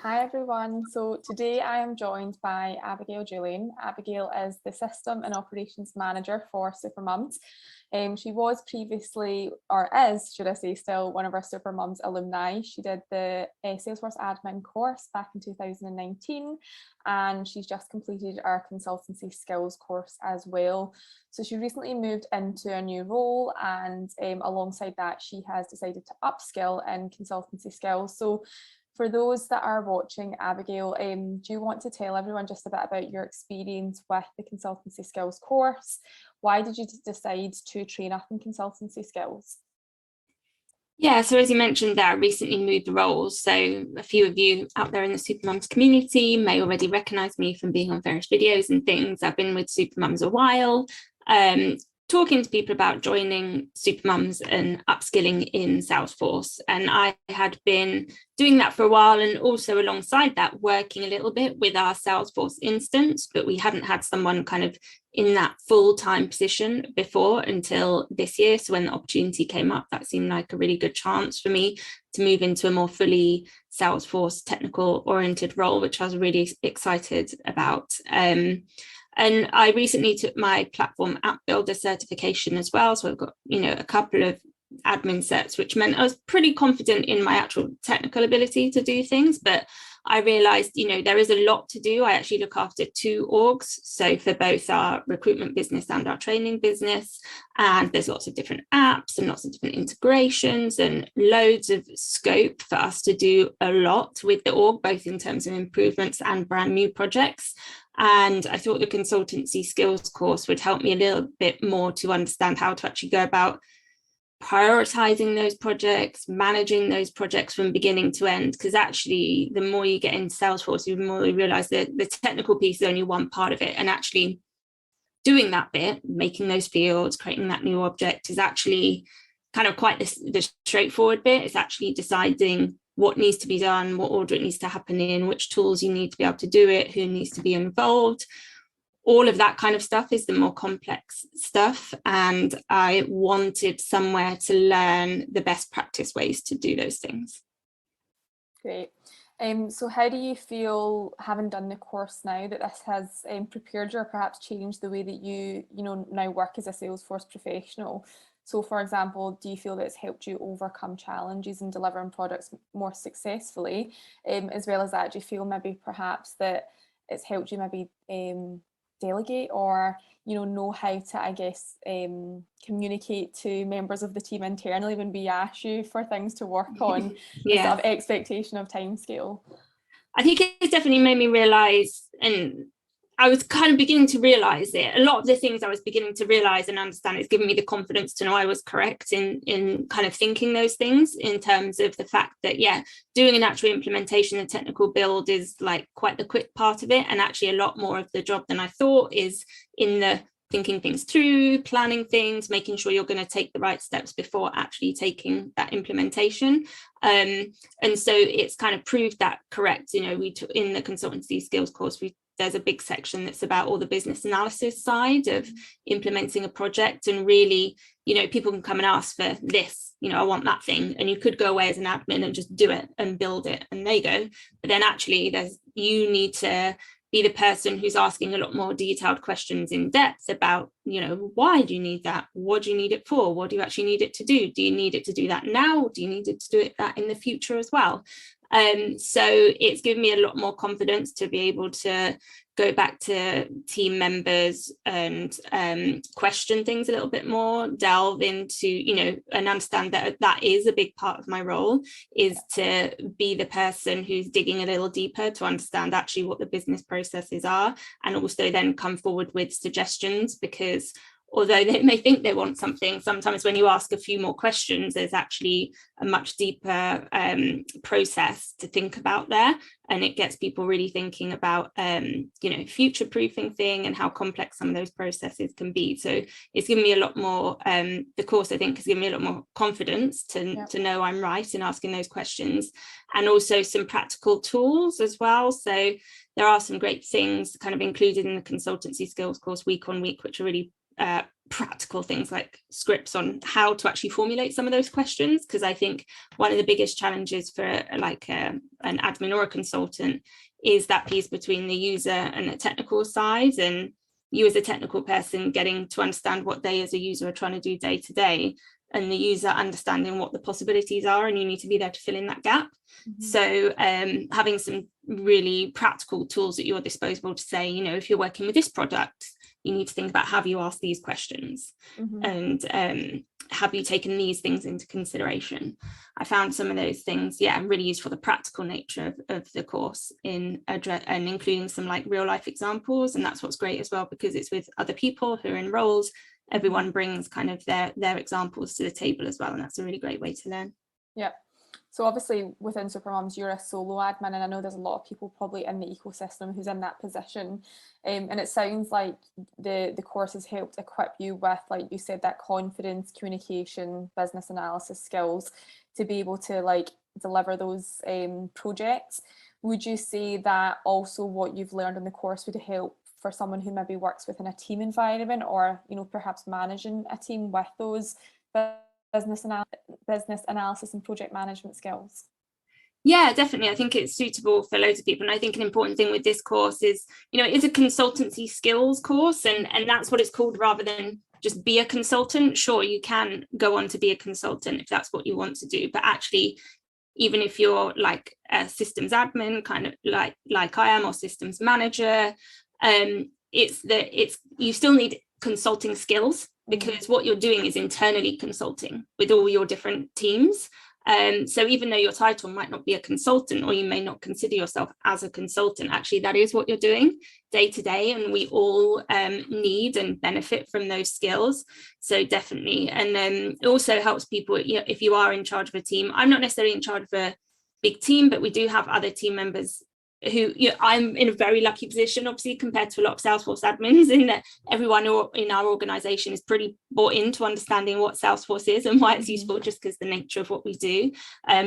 Hi everyone, so today I am joined by Abigail Julian. Abigail is the System and Operations Manager for Supermums. She was previously, or is, should I say, still one of our Supermums alumni. She did the Salesforce admin course back in 2019, and she's just completed our consultancy skills course as well. So she recently moved into a new role, and alongside that she has decided to upskill in consultancy skills. So for those that are watching, Abigail, do you want to tell everyone just a bit about your experience with the consultancy skills course? Why did you decide to train up in consultancy skills? Yeah, so as you mentioned there, I recently moved roles. So a few of you out there in the Supermums community may already recognise me from being on various videos and things. I've been with Supermums a while, talking to people about joining Supermums and upskilling in Salesforce. And I had been doing that for a while, and also alongside that working a little bit with our Salesforce instance, but we hadn't had someone kind of in that full-time position before until this year. So when the opportunity came up, that seemed like a really good chance for me to move into a more fully Salesforce technical oriented role, which I was really excited about. And I recently took my platform app builder certification as well. So I've got, a couple of admin certs, which meant I was pretty confident in my actual technical ability to do things. But I realized, there is a lot to do. I actually look after 2 orgs. So for both our recruitment business and our training business, and there's lots of different apps and lots of different integrations and loads of scope for us to do a lot with the org, both in terms of improvements and brand new projects. And I thought the consultancy skills course would help me a little bit more to understand how to actually go about prioritizing those projects, managing those projects from beginning to end. Because actually, the more you get into Salesforce, the more you realize that the technical piece is only one part of it. And actually doing that bit, making those fields, creating that new object is actually kind of quite the straightforward bit. It's actually deciding what needs to be done, what order it needs to happen in, which tools you need to be able to do it, who needs to be involved. All of that kind of stuff is the more complex stuff. And I wanted somewhere to learn the best practice ways to do those things. Great. So how do you feel, having done the course now, that this has prepared you or perhaps changed the way that you now work as a Salesforce professional? So, for example, do you feel that it's helped you overcome challenges and delivering products more successfully? As well as that, do you feel maybe perhaps that it's helped you maybe delegate or know how to, I guess, communicate to members of the team internally when we ask you for things to work on? Yeah. Sort of expectation of timescale. I think it's definitely made me realise, and I was kind of beginning to realise it. A lot of the things I was beginning to realise and understand, it's given me the confidence to know I was correct in kind of thinking those things, in terms of the fact that, doing an actual implementation and technical build is like quite the quick part of it. And actually a lot more of the job than I thought is in the thinking things through, planning things, making sure you're going to take the right steps before actually taking that implementation. And so it's kind of proved that correct. We in the consultancy skills course, there's a big section that's about all the business analysis side of implementing a project. And really, people can come and ask for this, I want that thing. And you could go away as an admin and just do it and build it. And there you go. But then actually you need to be the person who's asking a lot more detailed questions in depth about, why do you need that? What do you need it for? What do you actually need it to do? Do you need it to do that now? Do you need it to do that in the future as well? So it's given me a lot more confidence to be able to go back to team members and question things a little bit more, delve into, and understand that that is a big part of my role, is to be the person who's digging a little deeper to understand actually what the business processes are, and also then come forward with suggestions. Because although they may think they want something, sometimes when you ask a few more questions, there's actually a much deeper process to think about there. And it gets people really thinking about, future-proofing thing and how complex some of those processes can be. So it's given me a lot more, the course, I think, has given me a lot more confidence to know I'm right in asking those questions, and also some practical tools as well. So there are some great things kind of included in the consultancy skills course week on week, which are really practical things like scripts on how to actually formulate some of those questions, because I think one of the biggest challenges for like an admin or a consultant is that piece between the user and the technical side, and you as a technical person getting to understand what they as a user are trying to do day to day, and the user understanding what the possibilities are, and you need to be there to fill in that gap. So having some really practical tools at your disposal to say, you know, if you're working with this product, you need to think about, have you asked these questions, and have you taken these things into consideration? I found some of those things, really useful for the practical nature of the course and including some like real life examples. And that's what's great as well, because it's with other people who are in roles. Everyone brings kind of their examples to the table as well, and that's a really great way to learn. Yeah. So obviously within Supermums, you're a solo admin, and I know there's a lot of people probably in the ecosystem who's in that position. And it sounds like the course has helped equip you with, like you said, that confidence, communication, business analysis skills to be able to like deliver those projects. Would you say that also what you've learned in the course would help for someone who maybe works within a team environment, or, you know, perhaps managing a team with those business analysis and project management skills? Yeah, definitely. I think it's suitable for loads of people. And I think an important thing with this course is, you know, it is a consultancy skills course, and that's what it's called, rather than just be a consultant. Sure, you can go on to be a consultant if that's what you want to do, but actually, even if you're like a systems admin, kind of like I am, or systems manager, you still need consulting skills, because what you're doing is internally consulting with all your different teams. So even though your title might not be a consultant, or you may not consider yourself as a consultant, actually that is what you're doing day to day, and we all need and benefit from those skills. So definitely. And it also helps people, you know, if you are in charge of a team. I'm not necessarily in charge of a big team, but we do have other team members who, you know, I'm in a very lucky position, obviously, compared to a lot of Salesforce admins, in that everyone in our organization is pretty bought into understanding what Salesforce is and why it's useful, just because the nature of what we do.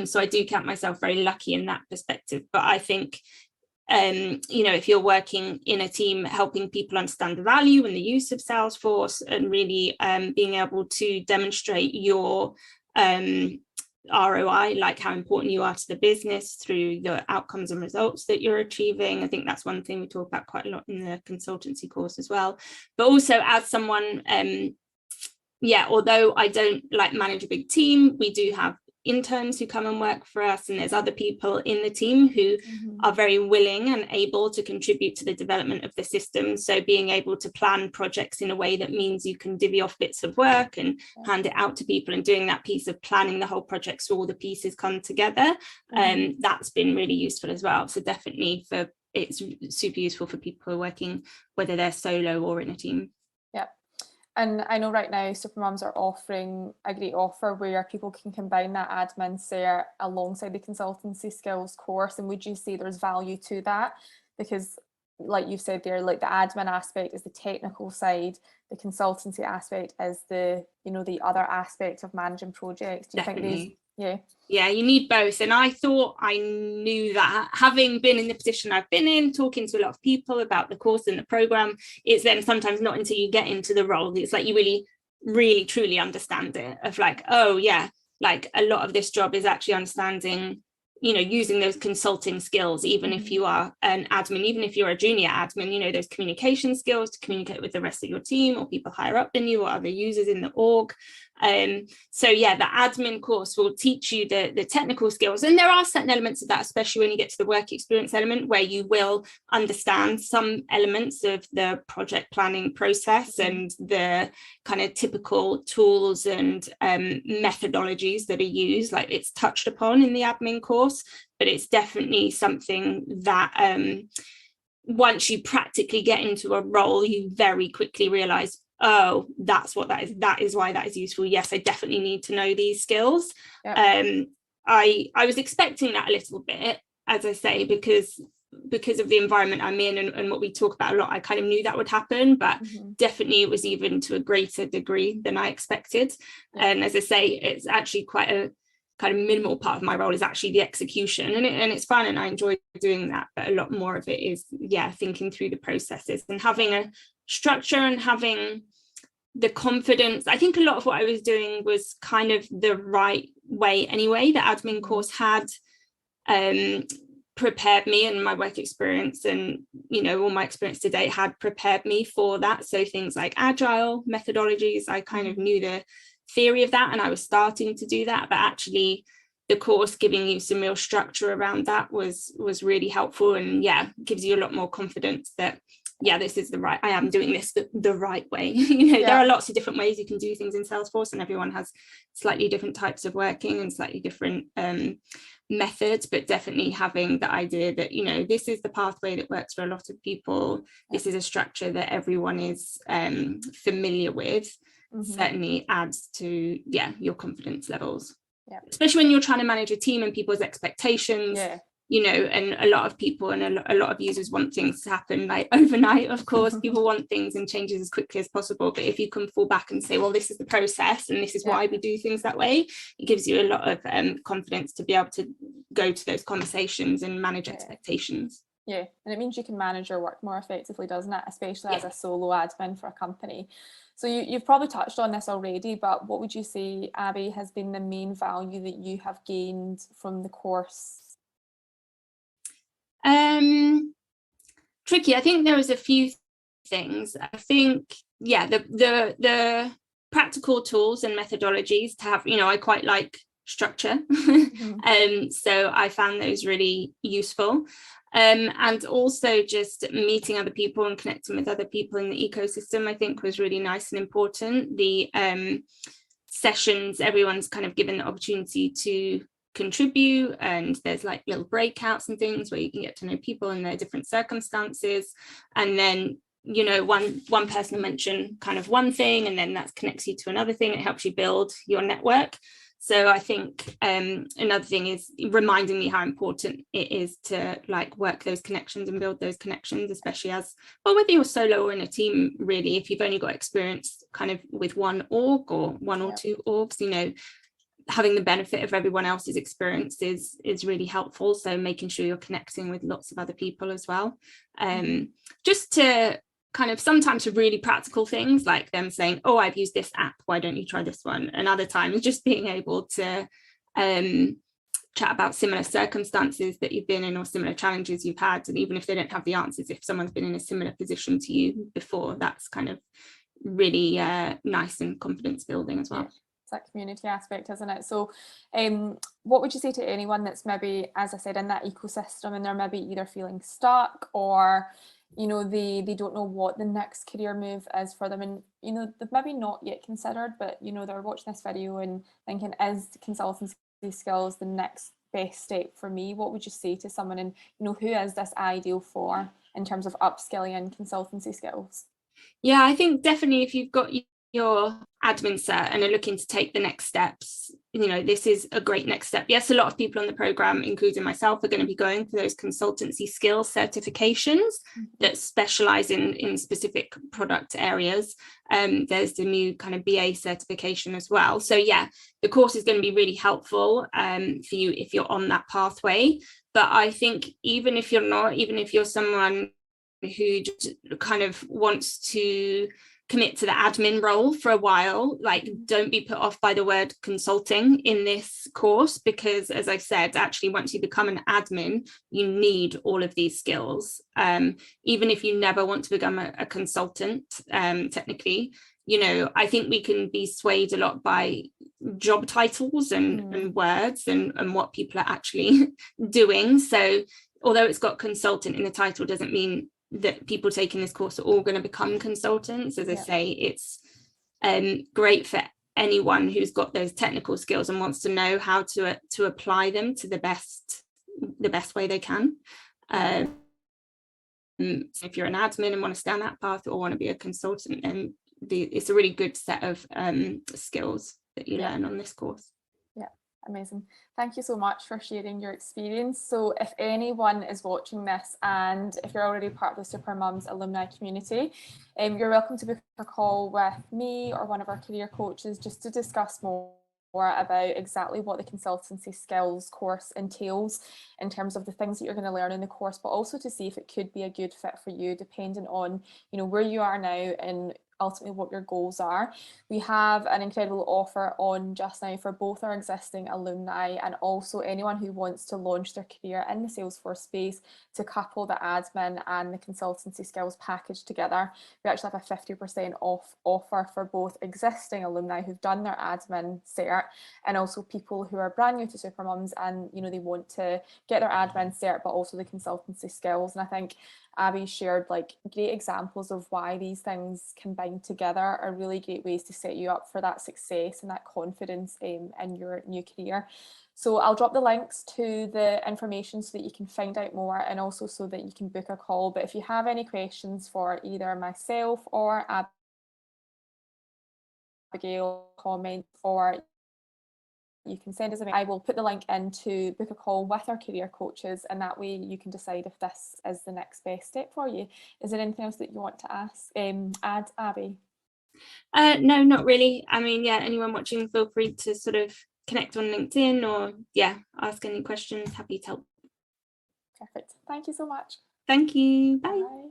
So I do count myself very lucky in that perspective. But I think, you know, if you're working in a team helping people understand the value and the use of Salesforce, and really being able to demonstrate your ROI, like how important you are to the business through the outcomes and results that you're achieving. I think that's one thing we talk about quite a lot in the consultancy course as well. But also as someone, although I don't like manage a big team, we do have interns who come and work for us, and there's other people in the team who are very willing and able to contribute to the development of the system. So being able to plan projects in a way that means you can divvy off bits of work and hand it out to people, and doing that piece of planning the whole project so all the pieces come together, that's been really useful as well. So definitely it's super useful for people who are working, whether they're solo or in a team. Yeah. And I know right now Supermums are offering a great offer where people can combine that admin cert alongside the consultancy skills course. And would you say there's value to that? Because like you've said there, like the admin aspect is the technical side, the consultancy aspect is the, you know, the other aspect of managing projects. Do you think these? Yeah, you need both. And I thought I knew that, having been in the position I've been in, talking to a lot of people about the course and the program. It's then sometimes not until you get into the role, it's like you really, really, truly understand it, of like, oh yeah, like a lot of this job is actually understanding, you know, using those consulting skills, even if you are an admin, even if you're a junior admin, you know, those communication skills to communicate with the rest of your team or people higher up than you or other users in the org. So yeah, the admin course will teach you the technical skills, and there are certain elements of that, especially when you get to the work experience element, where you will understand some elements of the project planning process and the kind of typical tools and methodologies that are used, like it's touched upon in the admin course. But it's definitely something that once you practically get into a role, you very quickly realize, oh, that's what that is. That is why that is useful. Yes, I definitely need to know these skills. Yep. I was expecting that a little bit, as I say, because of the environment I'm in and what we talk about a lot. I kind of knew that would happen, but definitely it was even to a greater degree than I expected. Yep. And as I say, it's actually quite a kind of minimal part of my role is actually the execution, and it's fun and I enjoy doing that, but a lot more of it is thinking through the processes and having a structure and having the confidence. I think a lot of what I was doing was kind of the right way anyway. The admin course had prepared me, and my work experience and, you know, all my experience to date had prepared me for that. So things like agile methodologies, I kind of knew the theory of that and I was starting to do that, but actually the course giving you some real structure around that was really helpful, and yeah, gives you a lot more confidence that yeah, this is I am doing this the right way. You know, there are lots of different ways you can do things in Salesforce, and everyone has slightly different types of working and slightly different methods, but definitely having the idea that, you know, this is the pathway that works for a lot of people. This is a structure that everyone is familiar with. Certainly adds to your confidence levels. Especially when you're trying to manage a team and people's expectations. You know, and a lot of people and a lot of users want things to happen like overnight. Of course, people want things and changes as quickly as possible. But if you can fall back and say, well, this is the process and this is why we do things that way, it gives you a lot of confidence to be able to go to those conversations and manage expectations. Yeah, and it means you can manage your work more effectively, doesn't it? Especially as a solo admin for a company. So you've probably touched on this already, but what would you say, Abby, has been the main value that you have gained from the course? Tricky. I think there was a few things. I think, the practical tools and methodologies to have, you know, I quite like structure. So I found those really useful. And also just meeting other people and connecting with other people in the ecosystem, I think was really nice and important. The sessions, everyone's kind of given the opportunity to contribute, and there's like little breakouts and things where you can get to know people in their different circumstances, and then, you know, one person will mention kind of one thing, and then that connects you to another thing. It helps you build your network. So I think another thing is reminding me how important it is to like work those connections and build those connections, especially as well, whether you're solo or in a team, really. If you've only got experience kind of with one org or one or two orgs, you know, having the benefit of everyone else's experience is really helpful. So making sure you're connecting with lots of other people as well. Just to kind of sometimes for really practical things like them saying, oh, I've used this app, why don't you try this one? And other times just being able to chat about similar circumstances that you've been in or similar challenges you've had. And even if they don't have the answers, if someone's been in a similar position to you before, that's kind of really nice and confidence building as well. That community aspect, isn't it? So what would you say to anyone that's maybe, as I said, in that ecosystem and they're maybe either feeling stuck or, you know, they don't know what the next career move is for them, and, you know, they've maybe not yet considered, but, you know, they're watching this video and thinking, is consultancy skills the next best step for me? What would you say to someone, and, you know, who is this ideal for in terms of upskilling in consultancy skills? Yeah, I think definitely if you've got your admin cert and are looking to take the next steps, you know, this is a great next step. Yes, a lot of people on the program, including myself, are going to be going for those consultancy skills certifications that specialize in specific product areas. There's the new kind of BA certification as well. So yeah, the course is going to be really helpful for you if you're on that pathway. But I think even if you're not, even if you're someone who just kind of wants to commit to the admin role for a while, like, don't be put off by the word consulting in this course, because as I've said, actually once you become an admin, you need all of these skills. Even if you never want to become a consultant, technically, you know, I think we can be swayed a lot by job titles and words and what people are actually doing. So although it's got consultant in the title, doesn't mean that people taking this course are all going to become consultants. As I say, it's great for anyone who's got those technical skills and wants to know how to apply them to the best way they can. So if you're an admin and want to stay on that path or want to be a consultant, then it's a really good set of skills that you learn on this course. Amazing. Thank you so much for sharing your experience. So if anyone is watching this and if you're already part of the Supermums alumni community, you're welcome to book a call with me or one of our career coaches just to discuss more about exactly what the consultancy skills course entails in terms of the things that you're going to learn in the course, but also to see if it could be a good fit for you, depending on, you know, where you are now in ultimately what your goals are. We have an incredible offer on just now for both our existing alumni and also anyone who wants to launch their career in the Salesforce space to couple the admin and the consultancy skills package together. We actually have a 50% off offer for both existing alumni who've done their admin cert and also people who are brand new to Supermums and they want to get their admin cert but also the consultancy skills. And I think Abby shared like great examples of why these things combined together are really great ways to set you up for that success and that confidence in your new career. So I'll drop the links to the information so that you can find out more and also so that you can book a call. But if you have any questions for either myself or Abigail, comment, or you can send us a mail. I will put the link in to book a call with our career coaches, and that way you can decide if this is the next best step for you. Is there anything else that you want to add, Abby? No, not really. I mean, yeah, anyone watching, feel free to sort of connect on LinkedIn or ask any questions. Happy to help. Perfect. Thank you so much. Thank you. Bye. Bye.